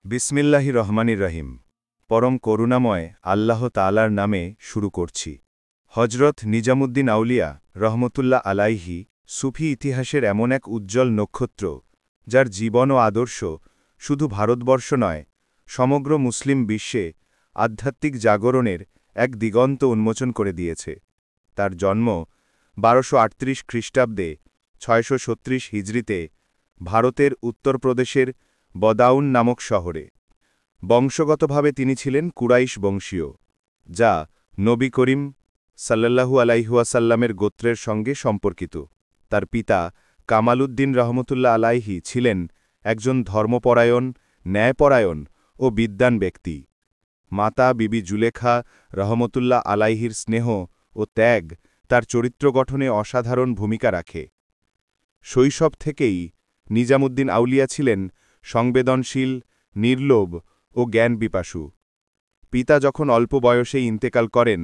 বিসমিল্লাহির রহমানির রহিম। পরম করুণাময় আল্লাহ তাআলার নামে শুরু করছি। হজরত নিজামুদ্দিন আউলিয়া রহমতুল্লাহ আলাইহি সুফি ইতিহাসের এমন এক উজ্জ্বল নক্ষত্র, যার জীবন ও আদর্শ শুধু ভারতবর্ষ নয়, সমগ্র মুসলিম বিশ্বে আধ্যাত্মিক জাগরণের এক দিগন্ত উন্মোচন করে দিয়েছে। তার জন্ম 1238 খ্রিস্টাব্দে 636 হিজরিতে ভারতের উত্তরপ্রদেশের বদাউন নামক শহরে। বংশগতভাবে তিনি ছিলেন কুরাইশ বংশীয়, যা নবী করিম সাল্লাল্লাহু আলাইহি ওয়াসাল্লামের গোত্রের সঙ্গে সম্পর্কিত। তার পিতা কামালউদ্দিন রহমতুল্লাহ আলাইহি ছিলেন একজন ধর্মপরায়ণ, ন্যায়পরায়ণ ও বিদ্বান ব্যক্তি। মাতা বিবি জুলেখা রহমতুল্লাহ আলাইহির স্নেহ ও ত্যাগ তার চরিত্র গঠনে অসাধারণ ভূমিকা রাখে। শৈশব থেকেই নিজামুদ্দিন আউলিয়া ছিলেন সংবেদনশীল, নির্লোভ ও জ্ঞানপিপাসু। পিতা যখন অল্প বয়সেই ইন্তেকাল করেন,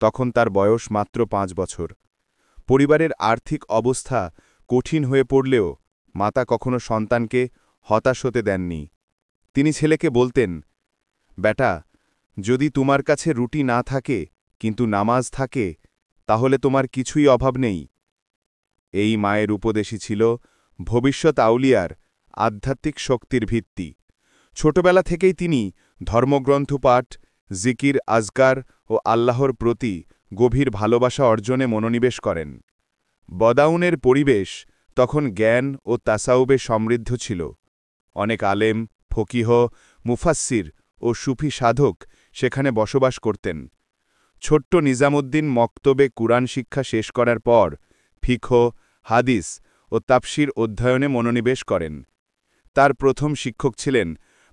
তখন তার বয়স মাত্র 5 বছর। পরিবারের আর্থিক অবস্থা কঠিন হয়ে পড়লেও মাতা কখনো সন্তানকে হতাশ হতে দেননি। তিনি ছেলেকে বলতেন, বেটা, যদি তোমার কাছে রুটি না থাকে কিন্তু নামাজ থাকে, তাহলে তোমার কিছুই অভাব নেই। এই মায়ের উপদেশই ছিল ভবিষ্যৎ আউলিয়ার আধ্যাত্মিক শক্তির ভিত্তি। ছোটবেলা থেকেই তিনি ধর্মগ্রন্থ পাঠ, জিকির, আজকার ও আল্লাহর প্রতি গভীর ভালোবাসা অর্জনে মনোনিবেশ করেন। বদাউনের পরিবেশ তখন জ্ঞান ও তাসাউবে সমৃদ্ধ ছিল। অনেক আলেম, ফকিহ, মুফাসসির ও সুফি সাধক সেখানে বসবাস করতেন। ছোট্ট নিজামুদ্দিন মক্তবে কুরআন শিক্ষা শেষ করার পর ফিকহ, হাদিস ও তাফসির অধ্যয়নে মনোনিবেশ করেন। তার প্রথম শিক্ষক ছিলেন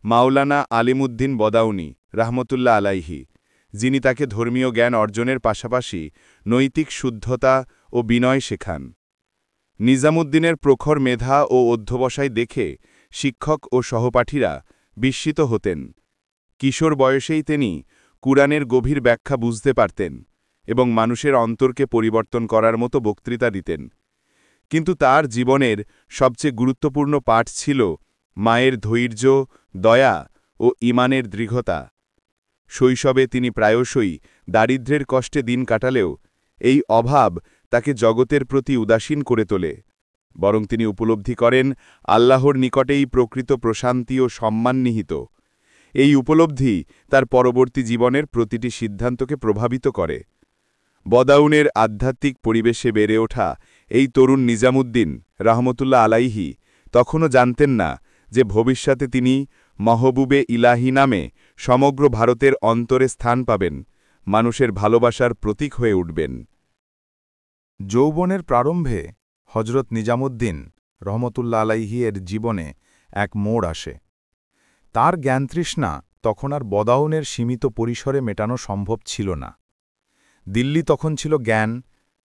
মাওলানা আলিমুদ্দিন বদাউনি রাহমতুল্লাহ আলাইহি, যিনি তাকে ধর্মীয় জ্ঞান অর্জনের পাশাপাশি নৈতিক শুদ্ধতা ও বিনয় শেখান। নিজামুদ্দিনের প্রখর মেধা ও অধ্যবসায় দেখে শিক্ষক ও সহপাঠীরা বিস্মিত হতেন। কিশোর বয়সেই তিনি কুরআনের গভীর ব্যাখ্যা বুঝতে পারতেন এবং মানুষের অন্তরকে পরিবর্তন করার মতো বক্তৃতা দিতেন। কিন্তু তার জীবনের সবচেয়ে গুরুত্বপূর্ণ পাঠ ছিল মায়ের ধৈর্য, দয়া ও ঈমানের দৃঢ়তা। শৈশবে তিনি প্রায়শই দারিদ্র্যের কষ্টে দিন কাটালেও এই অভাব তাকে জগতের প্রতি উদাসীন করে তোলে। বরং তিনি উপলব্ধি করেন আল্লাহর নিকটেই প্রকৃত প্রশান্তি ও সম্মান নিহিত। এই উপলব্ধি তার পরবর্তী জীবনের প্রতিটি সিদ্ধান্তকে প্রভাবিত করে। বদাউনের আধ্যাত্মিক পরিবেশে বেড়ে ওঠা এই তরুণ নিজামুদ্দিন রাহমতুল্লাহ আলাইহি তখনও জানতেন না যে ভবিষ্যতে তিনি মহবুবে ইলাহি নামে সমগ্র ভারতের অন্তরে স্থান পাবেন, মানুষের ভালোবাসার প্রতীক হয়ে উঠবেন। যৌবনের প্রারম্ভে হজরত নিজামুদ্দিন রহমতুল্লাহ আলাইহি এর জীবনে এক মোড় আসে। তার জ্ঞানতৃষ্ণা তখন আর বদাউনের সীমিত পরিসরে মেটানো সম্ভব ছিল না। দিল্লি তখন ছিল জ্ঞান,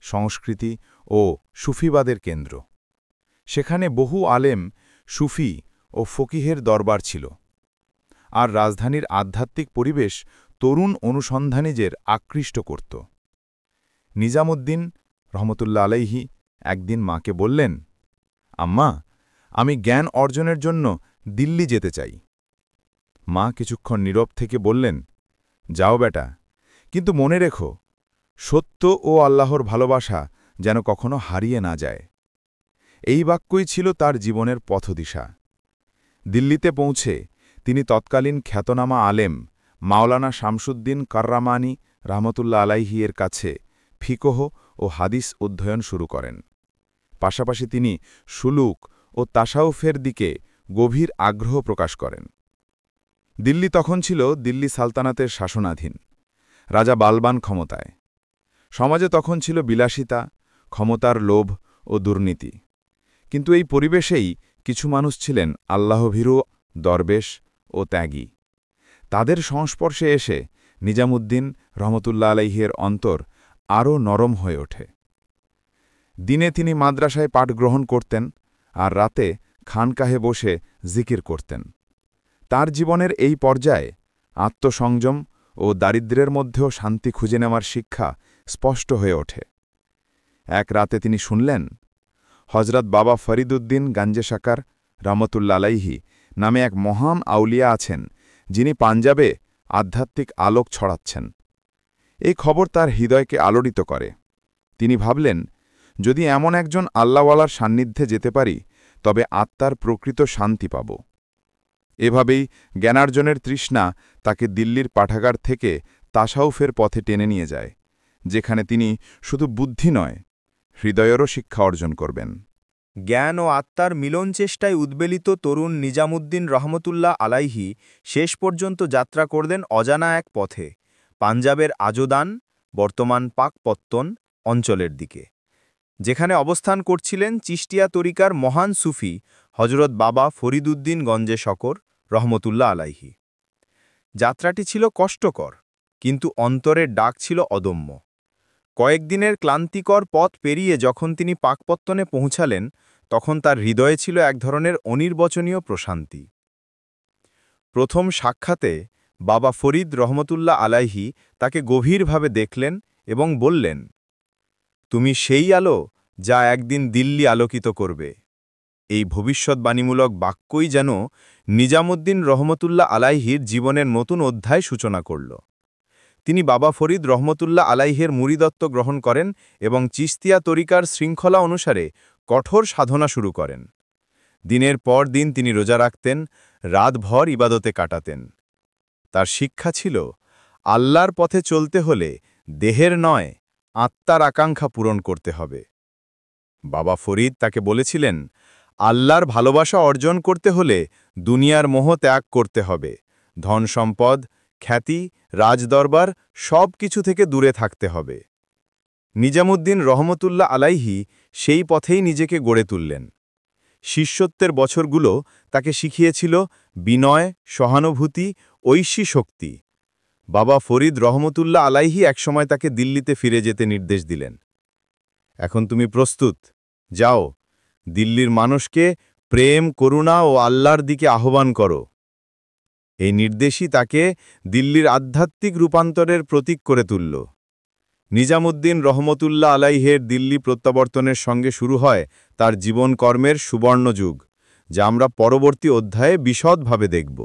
সংস্কৃতি ও সুফিবাদের কেন্দ্র। সেখানে বহু আলেম, সুফি ও ফকিহের দরবার ছিল। আর রাজধানীর আধ্যাত্মিক পরিবেশ তরুণ অনুসন্ধানীদের আকৃষ্ট করত। নিজামুদ্দিন রহমতুল্লাহ আলাইহি একদিন মাকে বললেন, আম্মা, আমি জ্ঞান অর্জনের জন্য দিল্লি যেতে চাই। মা কিছুক্ষণ নীরব থেকে বললেন, যাও বেটা, কিন্তু মনে রেখো, সত্য ও আল্লাহর ভালোবাসা যেন কখনো হারিয়ে না যায়। এই বাক্যই ছিল তার জীবনের পথদিশা। দিল্লিতে পৌঁছে তিনি তৎকালীন খ্যাতনামা আলেম মাওলানা শামসুদ্দিন কাররামানি রহমতুল্লাহ আলাইহি এর কাছে ফিকহ ও হাদিস অধ্যয়ন শুরু করেন। পাশাপাশি তিনি সুলুক ও তাসাউফের দিকে গভীর আগ্রহ প্রকাশ করেন। দিল্লি তখন ছিল দিল্লি সালতানাতের শাসনাধীন। রাজা বালবান ক্ষমতায়। সমাজে তখন ছিল বিলাসিতা, ক্ষমতার লোভ ও দুর্নীতি। কিন্তু এই পরিবেশেই কিছু মানুষ ছিলেন আল্লাহভীরু, দরবেশ ও ত্যাগী। তাদের সংস্পর্শে এসে নিজামুদ্দিন রহমতুল্লাহ আলাইহির অন্তর আরও নরম হয়ে ওঠে। দিনে তিনি মাদ্রাসায় পাঠ গ্রহণ করতেন, আর রাতে খানকাহে বসে জিকির করতেন। তার জীবনের এই পর্যায়ে আত্মসংযম ও দারিদ্র্যের মধ্যেও শান্তি খুঁজে নেওয়ার শিক্ষা স্পষ্ট হয়ে ওঠে। এক রাতে তিনি শুনলেন, হজরত বাবা ফরিদুদ্দিন গাঞ্জে সাকার রহমতুল্লাহ আলাইহি নামে এক মহান আউলিয়া আছেন, যিনি পাঞ্জাবে আধ্যাত্মিক আলোক ছড়াচ্ছেন। এই খবর তার হৃদয়কে আলোড়িত করে। তিনি ভাবলেন, যদি এমন একজন আল্লাহওয়ালার সান্নিধ্যে যেতে পারি, তবে আত্মার প্রকৃত শান্তি পাব। এভাবেই জ্ঞানার্জনের তৃষ্ণা তাকে দিল্লির পাঠাগার থেকে তাসাউফের পথে টেনে নিয়ে যায়, যেখানে তিনি শুধু বুদ্ধি নয়, হৃদয়েরও শিক্ষা অর্জন করবেন। জ্ঞান ও আত্মার মিলন চেষ্টায় উদ্বেলিত তরুণ নিজামুদ্দিন রহমতুল্লাহ আলাইহি শেষ পর্যন্ত যাত্রা করলেন অজানা এক পথে, পাঞ্জাবের আজোদান, বর্তমান পাকপত্তন অঞ্চলের দিকে, যেখানে অবস্থান করছিলেন চিশতিয়া তরিকার মহান সুফি হজরত বাবা ফরিদুদ্দিন গঞ্জে শকর রহমতুল্লাহ আলাইহি। যাত্রাটি ছিল কষ্টকর, কিন্তু অন্তরের ডাক ছিল অদম্য। কয়েকদিনের ক্লান্তিকর পথ পেরিয়ে যখন তিনি পাকপত্তনে পৌঁছালেন, তখন তার হৃদয়ে ছিল এক ধরনের অনির্বচনীয় প্রশান্তি। প্রথম সাক্ষাতে বাবা ফরিদ রহমতুল্লাহ আলাইহি তাকে গভীরভাবে দেখলেন এবং বললেন, তুমি সেই আলো যা একদিন দিল্লি আলোকিত করবে। এই ভবিষ্যৎবাণীমূলক বাক্যই যেন নিজামুদ্দিন রহমতুল্লাহ আলাইহির জীবনের নতুন অধ্যায় সূচনা করল। তিনি বাবা ফরিদ রহমতুল্লাহ আলাইহের মুরিদত্ব গ্রহণ করেন এবং চিশতিয়া তরিকার শৃঙ্খলা অনুসারে কঠোর সাধনা শুরু করেন। দিনের পর দিন তিনি রোজা রাখতেন, রাতভর ইবাদতে কাটাতেন। তার শিক্ষা ছিল, আল্লাহর পথে চলতে হলে দেহের নয়, আত্মার আকাঙ্ক্ষা পূরণ করতে হবে। বাবা ফরিদ তাকে বলেছিলেন, আল্লাহর ভালোবাসা অর্জন করতে হলে দুনিয়ার মোহ ত্যাগ করতে হবে, ধন সম্পদ, খ্যাতি, রাজদরবার সব কিছু থেকে দূরে থাকতে হবে। নিজামুদ্দিন রহমতুল্লাহ আলাইহি সেই পথেই নিজেকে গড়ে তুললেন। শিষ্যত্বের বছরগুলো তাকে শিখিয়েছিল বিনয়, সহানুভূতি, ঐশী শক্তি। বাবা ফরিদ রহমতুল্লাহ আলাইহি একসময় তাকে দিল্লিতে ফিরে যেতে নির্দেশ দিলেন। এখন তুমি প্রস্তুত, যাও, দিল্লির মানুষকে প্রেম, করুণা ও আল্লাহর দিকে আহ্বান করো। এই নির্দেশই তাকে দিল্লির আধ্যাত্মিক রূপান্তরের প্রতীক করে তুলল। নিজামুদ্দিন রহমতুল্লাহ আলাইহের দিল্লি প্রত্যাবর্তনের সঙ্গে শুরু হয় তার জীবনকর্মের সুবর্ণযুগ, যা আমরা পরবর্তী অধ্যায়ে বিশদভাবে দেখব।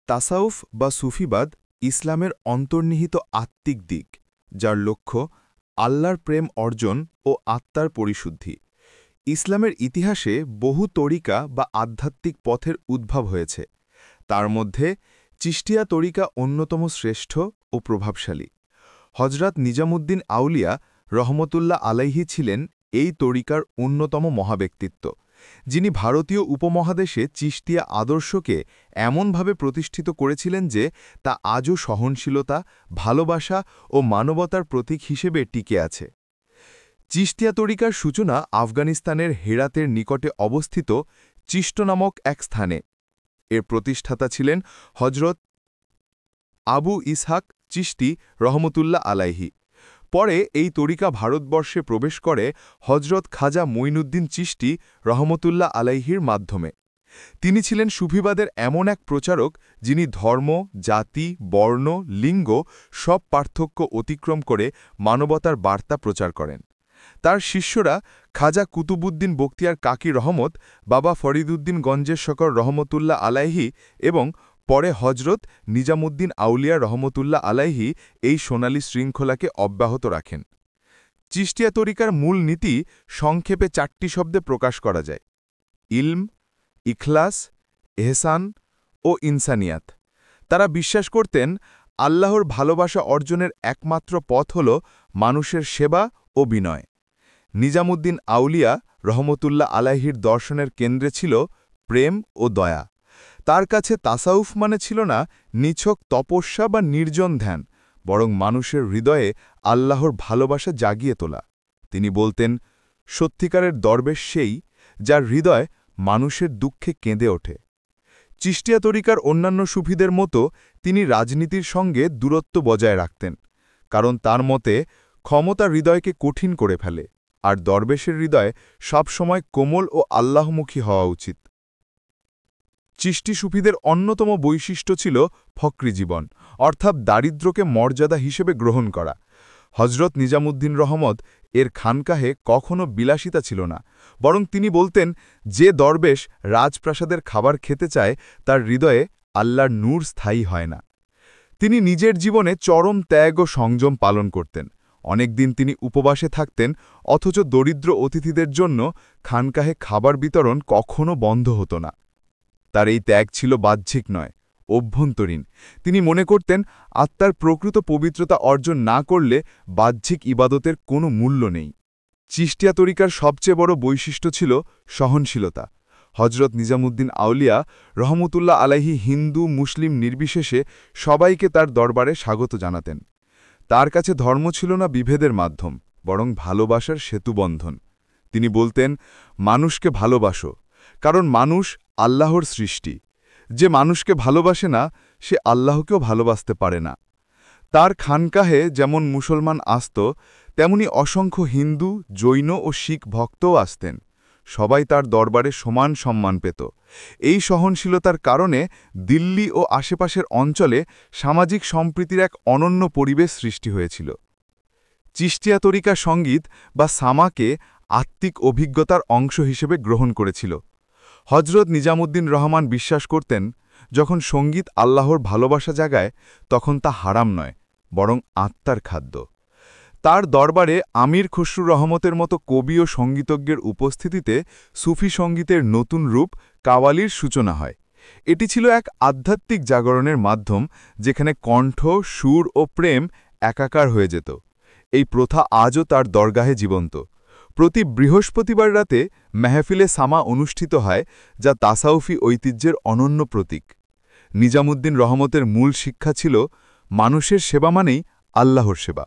তাসাউফ বা সুফিবাদ ইসলামের অন্তর্নিহিত আত্মিক দিক, যার লক্ষ্য আল্লাহর প্রেম অর্জন ও আত্মার পরিশুদ্ধি। ইসলামের ইতিহাসে বহু তরিকা বা আধ্যাত্মিক পথের উদ্ভব হয়েছে। তার মধ্যে চিশতিয়া তরিকা অন্যতম শ্রেষ্ঠ ও প্রভাবশালী। হজরত নিজামুদ্দিন আউলিয়া রহমতুল্লাহ আলাইহি ছিলেন এই তরিকার অন্যতম মহাব্যক্তিত্ব, যিনি ভারতীয় উপমহাদেশে চিশতিয়া আদর্শকে এমনভাবে প্রতিষ্ঠিত করেছিলেন যে তা আজও সহনশীলতা, ভালোবাসা ও মানবতার প্রতীক হিসেবে টিকে আছে। চিশতিয়া তরিকার সূচনা আফগানিস্তানের হেরাতের নিকটে অবস্থিত চিষ্ট নামক এক স্থানে। এর প্রতিষ্ঠাতা ছিলেন হজরত আবু ইসহাক চিশতি রহমতুল্লাহ আলাইহি। পরে এই তরিকা ভারতবর্ষে প্রবেশ করে হজরত খাজা মঈনুদ্দিন চিশতি রহমতুল্লাহ আলাইহির মাধ্যমে। তিনি ছিলেন সুফিবাদের এমন এক প্রচারক, যিনি ধর্ম, জাতি, বর্ণ, লিঙ্গ সব পার্থক্য অতিক্রম করে মানবতার বার্তা প্রচার করেন। তার শিষ্যরা খাজা কুতুবুদ্দিন বখতিয়ার কাকি রহমত, বাবা ফরিদুদ্দিন গঞ্জের শকর রহমতুল্লাহ আলাইহি এবং পরে হজরত নিজামুদ্দিন আউলিয়া রহমতুল্লাহ আলাইহি এই সোনালী শৃঙ্খলাকে অব্যাহত রাখেন। চিশতিয়া তরিকার মূল নীতি সংক্ষেপে 4টি শব্দে প্রকাশ করা যায়: ইলম, ইখলাস, এহসান ও ইনসানিয়াত। তারা বিশ্বাস করতেন, আল্লাহর ভালোবাসা অর্জনের একমাত্র পথ হল মানুষের সেবা ও বিনয়। নিজামুদ্দিন আউলিয়া রহমতুল্লাহ আলাইহির দর্শনের কেন্দ্রে ছিল প্রেম ও দয়া। তার কাছে তাসাউফ মানে ছিল না নিছক তপস্যা বা নির্জন ধ্যান, বরং মানুষের হৃদয়ে আল্লাহর ভালোবাসা জাগিয়ে তোলা। তিনি বলতেন, সত্যিকারের দরবেশ সেই, যার হৃদয় মানুষের দুঃখে কেঁদে ওঠে। চিশতিয়া তরিকার অন্যান্য সুফিদের মতো তিনি রাজনীতির সঙ্গে দূরত্ব বজায় রাখতেন, কারণ তার মতে ক্ষমতা হৃদয়কে কঠিন করে ফেলে, আর দরবেশের হৃদয় সবসময় কোমল ও আল্লাহমুখী হওয়া উচিত। চিশতি সুফিদের অন্যতম বৈশিষ্ট্য ছিল ফকরি জীবন, অর্থাৎ দারিদ্র্যকে মর্যাদা হিসেবে গ্রহণ করা। হজরত নিজামুদ্দিন রহমত এর খানকাহে কখনো বিলাসিতা ছিল না, বরং তিনি বলতেন, যে দরবেশ রাজপ্রাসাদের খাবার খেতে চায় তার হৃদয়ে আল্লাহর নূর স্থায়ী হয় না। তিনি নিজের জীবনে চরম ত্যাগ ও সংযম পালন করতেন। অনেকদিন তিনি উপবাসে থাকতেন, অথচ দরিদ্র অতিথিদের জন্য খানকাহে খাবার বিতরণ কখনো বন্ধ হতো না। তার এই ত্যাগ ছিল বাহ্যিক নয়, অভ্যন্তরীণ। তিনি মনে করতেন, আত্মার প্রকৃত পবিত্রতা অর্জন না করলে বাহ্যিক ইবাদতের কোনো মূল্য নেই। চিশতিয়া তরিকার সবচেয়ে বড় বৈশিষ্ট্য ছিল সহনশীলতা। হজরত নিজামুদ্দিন আউলিয়া রহমতুল্লাহ আলাইহি হিন্দু মুসলিম নির্বিশেষে সবাইকে তার দরবারে স্বাগত জানাতেন। তার কাছে ধর্ম ছিল না বিভেদের মাধ্যম, বরং ভালোবাসার সেতুবন্ধন। তিনি বলতেন, মানুষকে ভালোবাসো, কারণ মানুষ আল্লাহর সৃষ্টি। যে মানুষকে ভালোবাসে না, সে আল্লাহকেও ভালোবাসতে পারে না। তার খানকাহে যেমন মুসলমান আসত, তেমনি অসংখ্য হিন্দু, জৈন ও শিখ ভক্তও আসতেন। সবাই তার দরবারে সমান সম্মান পেত। এই সহনশীলতার কারণে দিল্লি ও আশেপাশের অঞ্চলে সামাজিক সম্প্রীতির এক অনন্য পরিবেশ সৃষ্টি হয়েছিল। চিশতিয়া তরিকা সঙ্গীত বা সামাকে আত্মিক অভিজ্ঞতার অংশ হিসেবে গ্রহণ করেছিল। হজরত নিজামুদ্দিন রহমান বিশ্বাস করতেন, যখন সঙ্গীত আল্লাহর ভালোবাসা জাগায়, তখন তা হারাম নয়, বরং আত্মার খাদ্য। তার দরবারে আমির খসরু রহমতের মতো কবি ও সঙ্গীতজ্ঞের উপস্থিতিতে সুফি সঙ্গীতের নতুন রূপ কাওয়ালির সূচনা হয়। এটি ছিল এক আধ্যাত্মিক জাগরণের মাধ্যম, যেখানে কণ্ঠ, সুর ও প্রেম একাকার হয়ে যেত। এই প্রথা আজও তার দরগাহে জীবন্ত। প্রতি বৃহস্পতিবার রাতে মেহফিলে সামা অনুষ্ঠিত হয়, যা তাসাউফি ঐতিহ্যের অনন্য প্রতীক। নিজামুদ্দিন রহমতের মূল শিক্ষা ছিল, মানুষের সেবা মানেই আল্লাহর সেবা।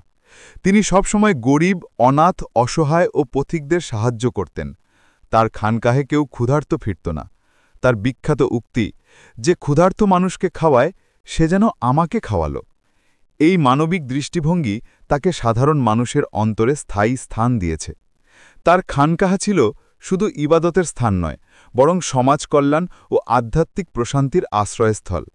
তিনি সবসময় গরিব, অনাথ, অসহায় ও পথিকদের সাহায্য করতেন। তার খানকাহে কেউ ক্ষুধার্ত ফিরত না। তার বিখ্যাত উক্তি, যে ক্ষুধার্ত মানুষকে খাওয়ায়, সে যেন আমাকে খাওয়ালো। এই মানবিক দৃষ্টিভঙ্গি তাকে সাধারণ মানুষের অন্তরে স্থায়ী স্থান দিয়েছে। তার খানকাহা ছিল শুধু ইবাদতের স্থান নয়, বরং সমাজ কল্যাণ ও আধ্যাত্মিক প্রশান্তির আশ্রয়স্থল।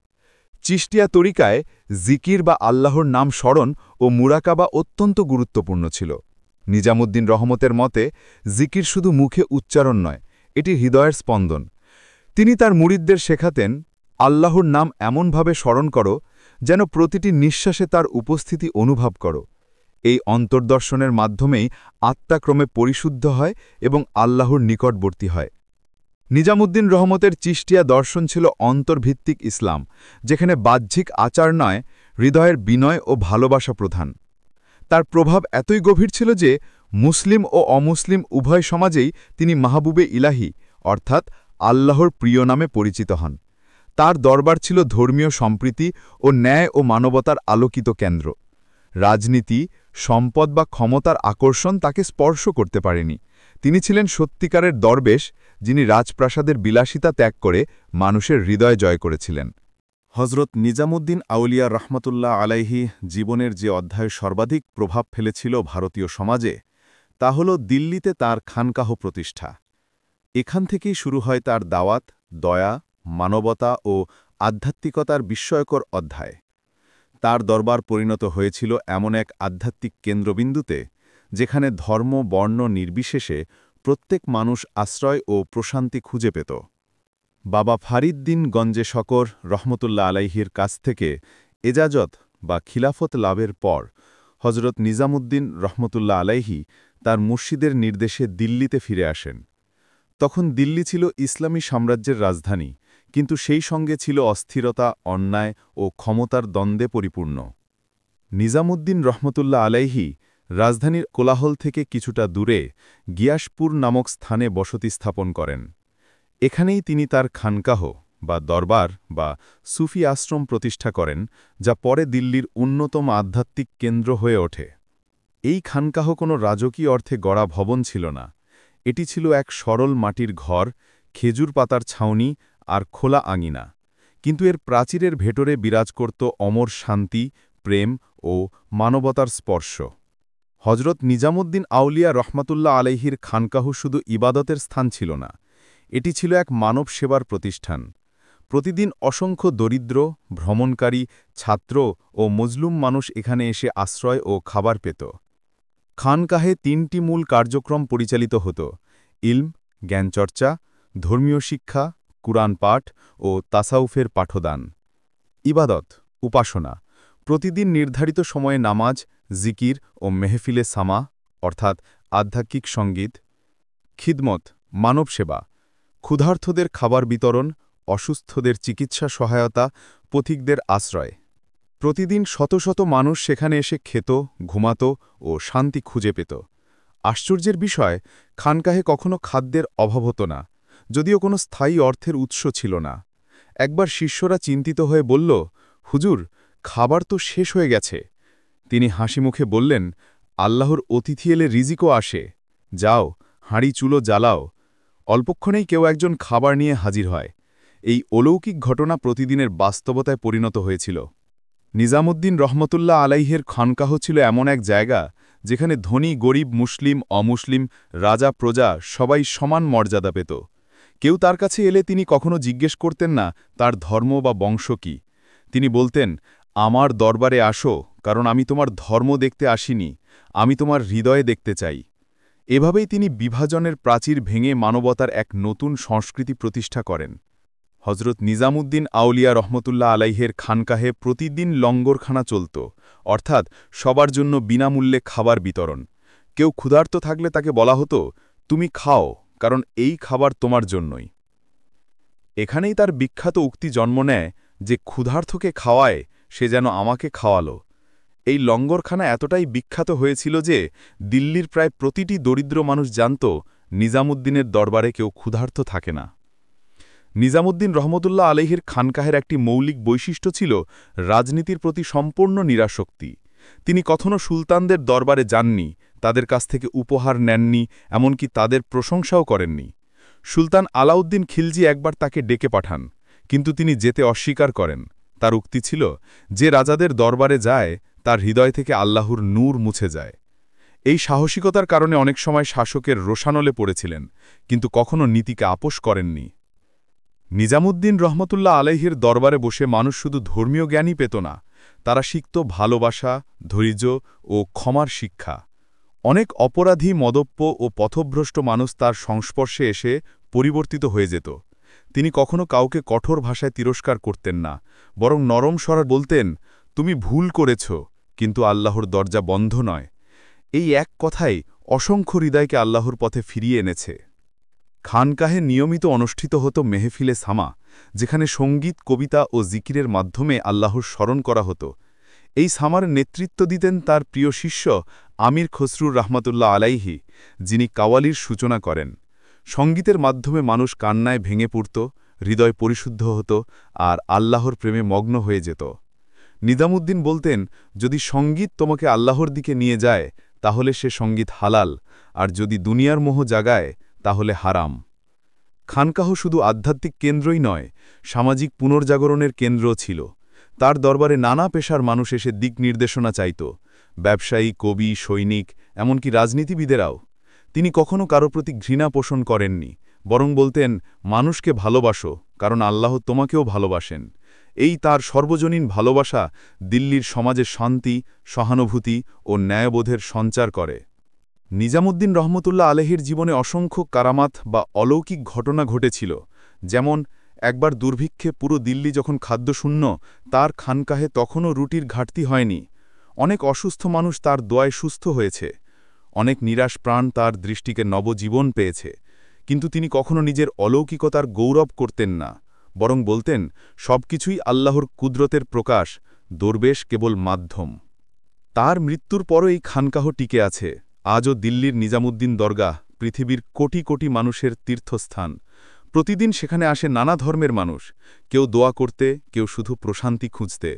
চিশতিয়া তরিকায় জিকির বা আল্লাহর নাম স্মরণ ও মুরাকাবা অত্যন্ত গুরুত্বপূর্ণ ছিল। নিজামুদ্দিন রহমতের মতে, জিকির শুধু মুখে উচ্চারণ নয়, এটি হৃদয়ের স্পন্দন। তিনি তার মুরিদদের শেখাতেন, আল্লাহর নাম এমনভাবে স্মরণ করো যেন প্রতিটি নিঃশ্বাসে তার উপস্থিতি অনুভব করো। এই অন্তর্দর্শনের মাধ্যমেই আত্মা ক্রমে পরিশুদ্ধ হয় এবং আল্লাহর নিকটবর্তী হয়। নিজামুদ্দিন রহমতের চিশতিয়া দর্শন ছিল অন্তর্ভিত্তিক ইসলাম, যেখানে বাহ্যিক আচার নয়, হৃদয়ের বিনয় ও ভালোবাসা প্রধান। তার প্রভাব এতই গভীর ছিল যে মুসলিম ও অমুসলিম উভয় সমাজেই তিনি মাহবুবে ইলাহি, অর্থাৎ আল্লাহর প্রিয় নামে পরিচিত হন। তার দরবার ছিল ধর্মীয় সম্প্রীতি ও ন্যায় ও মানবতার আলোকিত কেন্দ্র। রাজনীতি, সম্পদ বা ক্ষমতার আকর্ষণ তাকে স্পর্শ করতে পারেনি। তিনি ছিলেন সত্যিকারের দরবেশ, যিনি রাজপ্রাসাদের বিলাসিতা ত্যাগ করে মানুষের হৃদয় জয় করেছিলেন। হজরত নিজামুদ্দিন আউলিয়া রহমতুল্লাহ আলাইহি জীবনের যে অধ্যায় সর্বাধিক প্রভাব ফেলেছিল ভারতীয় সমাজে, তা হল দিল্লিতে তার খানকাহ প্রতিষ্ঠা। এখান থেকেই শুরু হয় তার দাওয়াত, দয়া, মানবতা ও আধ্যাত্মিকতার বিস্ময়কর অধ্যায়। তার দরবার পরিণত হয়েছিল এমন এক আধ্যাত্মিক কেন্দ্রবিন্দুতে, যেখানে ধর্ম, বর্ণ নির্বিশেষে প্রত্যেক মানুষ আশ্রয় ও প্রশান্তি খুঁজে পেত। বাবা ফারিদ্দিন গঞ্জে শকর রহমতুল্লাহ আলাইহির কাছ থেকে এজাজত বা খিলাফত লাভের পর হজরত নিজামুদ্দিন রহমতুল্লাহ আলাইহি তার মুর্শিদের নির্দেশে দিল্লিতে ফিরে আসেন। তখন দিল্লি ছিল ইসলামী সাম্রাজ্যের রাজধানী, কিন্তু সেই সঙ্গে ছিল অস্থিরতা, অন্যায় ও ক্ষমতার দ্বন্দ্বে পরিপূর্ণ। নিজামুদ্দিন রহমতুল্লাহ আলাইহি রাজধানীর কোলাহল থেকে কিছুটা দূরে গিয়াসপুর নামক স্থানে বসতি স্থাপন করেন। এখানেই তিনি তার খানকাহ বা দরবার বা সুফি আশ্রম প্রতিষ্ঠা করেন, যা পরে দিল্লির অন্যতম আধ্যাত্মিক কেন্দ্র হয়ে ওঠে। এই খানকাহ কোনো রাজকীয় অর্থে গড়া ভবন ছিল না। এটি ছিল এক সরল মাটির ঘর, খেজুর পাতার ছাউনি আর খোলা আঙিনা, কিন্তু এর প্রাচীরের ভেতরে বিরাজ করত অমর শান্তি, প্রেম ও মানবতার স্পর্শ। হজরত নিজামুদ্দিন আউলিয়া রহমতুল্লাহ আলাইহির খানকাহ শুধু ইবাদতের স্থান ছিল না, এটি ছিল এক মানব সেবার প্রতিষ্ঠান। প্রতিদিন অসংখ্য দরিদ্র, ভ্রমণকারী, ছাত্র ও মজলুম মানুষ এখানে এসে আশ্রয় ও খাবার পেত। খানকাহে ৩টি মূল কার্যক্রম পরিচালিত হতো: ইলম, জ্ঞানচর্চা, ধর্মীয় শিক্ষা, কুরআন পাঠ ও তাসাউফের পাঠদান। ইবাদত, উপাসনা, প্রতিদিন নির্ধারিত সময়ে নামাজ, জিকির ও মেহফিলে সামা অর্থাৎ আধ্যাত্মিক সঙ্গীত। খিদমত, মানব সেবা, ক্ষুধার্তদের খাবার বিতরণ, অসুস্থদের চিকিৎসা সহায়তা, পথিকদের আশ্রয়। প্রতিদিন শত শত মানুষ সেখানে এসে খেত, ঘুমাত ও শান্তি খুঁজে পেত। আশ্চর্যের বিষয়, খানকাহে কখনো খাদ্যের অভাব হতো না, যদিও কোনো স্থায়ী অর্থের উৎস ছিল না। একবার শিষ্যরা চিন্তিত হয়ে বলল, হুজুর, খাবার তো শেষ হয়ে গেছে। তিনি হাসিমুখে বললেন, আল্লাহর অতিথি এলে রিজিকও আসে। যাও, হাঁড়ি চুলো জ্বালাও। অল্পক্ষণেই কেউ একজন খাবার নিয়ে হাজির হয়। এই অলৌকিক ঘটনা প্রতিদিনের বাস্তবতায় পরিণত হয়েছিল। নিজামুদ্দিন রহমতুল্লাহ আলাইহের খানকাহ ছিল এমন এক জায়গা, যেখানে ধনী, গরিব, মুসলিম, অমুসলিম, রাজা, প্রজা সবাই সমান মর্যাদা পেত। কেউ তার কাছে এলে তিনি কখনো জিজ্ঞেস করতেন না তার ধর্ম বা বংশ কি। তিনি বলতেন, আমার দরবারে আসো, কারণ আমি তোমার ধর্ম দেখতে আসিনি, আমি তোমার হৃদয়ে দেখতে চাই। এভাবেই তিনি বিভাজনের প্রাচীর ভেঙে মানবতার এক নতুন সংস্কৃতি প্রতিষ্ঠা করেন। হজরত নিজামুদ্দিন আউলিয়া রহমতুল্লাহ আলাইহের খানকাহে প্রতিদিন লঙ্গরখানা চলত, অর্থাৎ সবার জন্য বিনামূল্যে খাবার বিতরণ। কেউ ক্ষুধার্ত থাকলে তাকে বলা হতো, তুমি খাও, কারণ এই খাবার তোমার জন্যই। এখানেই তার বিখ্যাত উক্তি জন্ম নেয় যে ক্ষুধার্তকে খাওয়ায় সে যেন আমাকে খাওয়ালো। এই লঙ্গরখানা এতটাই বিখ্যাত হয়েছিল যে দিল্লির প্রায় প্রতিটি দরিদ্র মানুষ জানত নিজামুদ্দিনের দরবারে কেউ ক্ষুধার্ত থাকে না। নিজামুদ্দিন রহমতুল্লাহ আলাইহির খানকাহের একটি মৌলিক বৈশিষ্ট্য ছিল রাজনীতির প্রতি সম্পূর্ণ নিরাসক্তি। তিনি কখনো সুলতানদের দরবারে যাননি, তাদের কাছ থেকে উপহার নেননি, এমনকি তাদের প্রশংসাও করেননি। সুলতান আলাউদ্দিন খিলজি একবার তাকে ডেকে পাঠান, কিন্তু তিনি যেতে অস্বীকার করেন। তার উক্তি ছিল, যে রাজাদের দরবারে যায় তার হৃদয় থেকে আল্লাহর নূর মুছে যায়। এই সাহসিকতার কারণে অনেক সময় শাসকের রোষানলে পড়েছিলেন, কিন্তু কখনো নীতিকে আপোষ করেননি। নিজামুদ্দিন রহমতুল্লাহ আলাইহির দরবারে বসে মানুষ শুধু ধর্মীয় জ্ঞানই পেত না, তারা শিখত ভালোবাসা, ধৈর্য ও ক্ষমার শিক্ষা। অনেক অপরাধী, মদপ্য ও পথভ্রষ্ট মানুষ তার সংস্পর্শে এসে পরিবর্তিত হয়ে যেত। তিনি কখনো কাউকে কঠোর ভাষায় তিরস্কার করতেন না, বরং নরম স্বরে বলতেন, তুমি ভুল করেছ, কিন্তু আল্লাহর দরজা বন্ধ নয়। এই এক কথাই অসংখ্য হৃদয়কে আল্লাহর পথে ফিরিয়ে এনেছে। খানকাহে নিয়মিত অনুষ্ঠিত হতো মেহফিলে সামা, যেখানে সঙ্গীত, কবিতা ও জিকিরের মাধ্যমে আল্লাহর স্মরণ করা হতো। এই সামার নেতৃত্ব দিতেন তার প্রিয় শিষ্য আমির খসরুর রহমতুল্লাহ আলাইহি, যিনি কাওয়ালির সূচনা করেন। সঙ্গীতের মাধ্যমে মানুষ কান্নায় ভেঙে পড়ত, হৃদয় পরিশুদ্ধ হতো আর আল্লাহর প্রেমে মগ্ন হয়ে যেত। নিজামুদ্দিন বলতেন, যদি সঙ্গীত তোমাকে আল্লাহর দিকে নিয়ে যায় তাহলে সে সঙ্গীত হালাল, আর যদি দুনিয়ার মোহ জাগায় তাহলে হারাম। খানকাহ শুধু আধ্যাত্মিক কেন্দ্রই নয়, সামাজিক পুনর্জাগরণের কেন্দ্রও ছিল। তার দরবারে নানা পেশার মানুষ এসে দিক নির্দেশনা চাইত, ব্যবসায়ী, কবি, সৈনিক, এমনকি রাজনীতিবিদেরাও। তিনি কখনো কারো প্রতি ঘৃণা পোষণ করেননি, বরং বলতেন, মানুষকে ভালোবাসো, কারণ আল্লাহ তোমাকেও ভালোবাসেন। এই তার সর্বজনীন ভালোবাসা দিল্লির সমাজে শান্তি, সহানুভূতি ও ন্যায়বোধের সঞ্চার করে। নিজামুদ্দিন রহমতুল্লাহ আলাইহির জীবনে অসংখ্য কারামাত বা অলৌকিক ঘটনা ঘটেছিল। যেমন, একবার দুর্ভিক্ষে পুরো দিল্লি যখন খাদ্যশূন্য, তার খানকাহে তখনও রুটির ঘাটতি হয়নি। অনেক অসুস্থ মানুষ তার দোয়ায় সুস্থ হয়েছে। অনেক নিরাশ প্রাণ তার দৃষ্টিকে নবজীবন পেয়েছে। কিন্তু তিনি কখনো নিজের অলৌকিকতার গৌরব করতেন না, বরং বলতেন, সবকিছুই আল্লাহর কুদরতের প্রকাশ, দরবেশ কেবল মাধ্যম। তার মৃত্যুর পরও এই খানকাহ টিকে আছে। আজও দিল্লির নিজামুদ্দিন দরগাহ পৃথিবীর কোটি কোটি মানুষের তীর্থস্থান। প্রতিদিন সেখানে আসে নানা ধর্মের মানুষ, কেউ দোয়া করতে, কেউ শুধু প্রশান্তি খুঁজতে।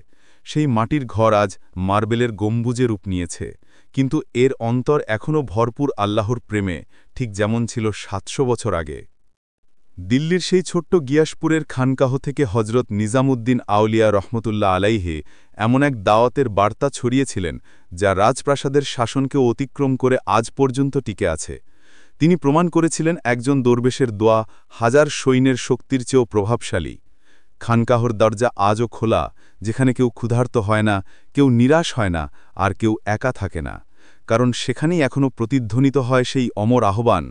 সেই মাটির ঘর আজ মার্বেলের গম্বুজে রূপ নিয়েছে, কিন্তু এর অন্তর এখনও ভরপুর আল্লাহর প্রেমে, ঠিক যেমন ছিল ৭০০ বছর আগে। দিল্লির সেই ছোট্ট গিয়াসপুরের খানকাহ থেকে হজরত নিজামুদ্দিন আউলিয়া রহমতুল্লাহ আলাইহি এমন এক দাওয়াতের বার্তা ছড়িয়েছিলেন, যা রাজপ্রাসাদের শাসনকেও অতিক্রম করে আজ পর্যন্ত টিকে আছে। তিনি প্রমাণ করেছিলেন একজন দরবেশের দোয়া হাজার সৈন্যের শক্তির চেয়েও প্রভাবশালী। খানকাহর দরজা আজও খোলা, যেখানে কেউ ক্ষুধার্ত হয় না, কেউ নিরাশ হয় না, আর কেউ একা থাকে না। কারণ সেখানেই এখনও প্রতিধ্বনিত হয় সেই অমর আহ্বান,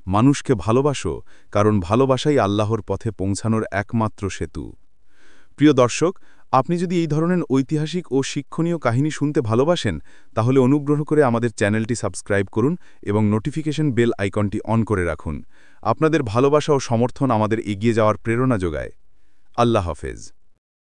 মানুষকে ভালোবাসো, কারণ ভালোবাসাই আল্লাহর পথে পৌঁছানোর একমাত্র সেতু। প্রিয় দর্শক, আপনি যদি এই ধরনের ঐতিহাসিক ও শিক্ষণীয় কাহিনী শুনতে ভালোবাসেন, তাহলে অনুগ্রহ করে আমাদের চ্যানেলটি সাবস্ক্রাইব করুন এবং নোটিফিকেশন বেল আইকনটি অন করে রাখুন। আপনাদের ভালোবাসা ও সমর্থন আমাদের এগিয়ে যাওয়ার প্রেরণা যোগায়। আল্লাহ হাফেজ।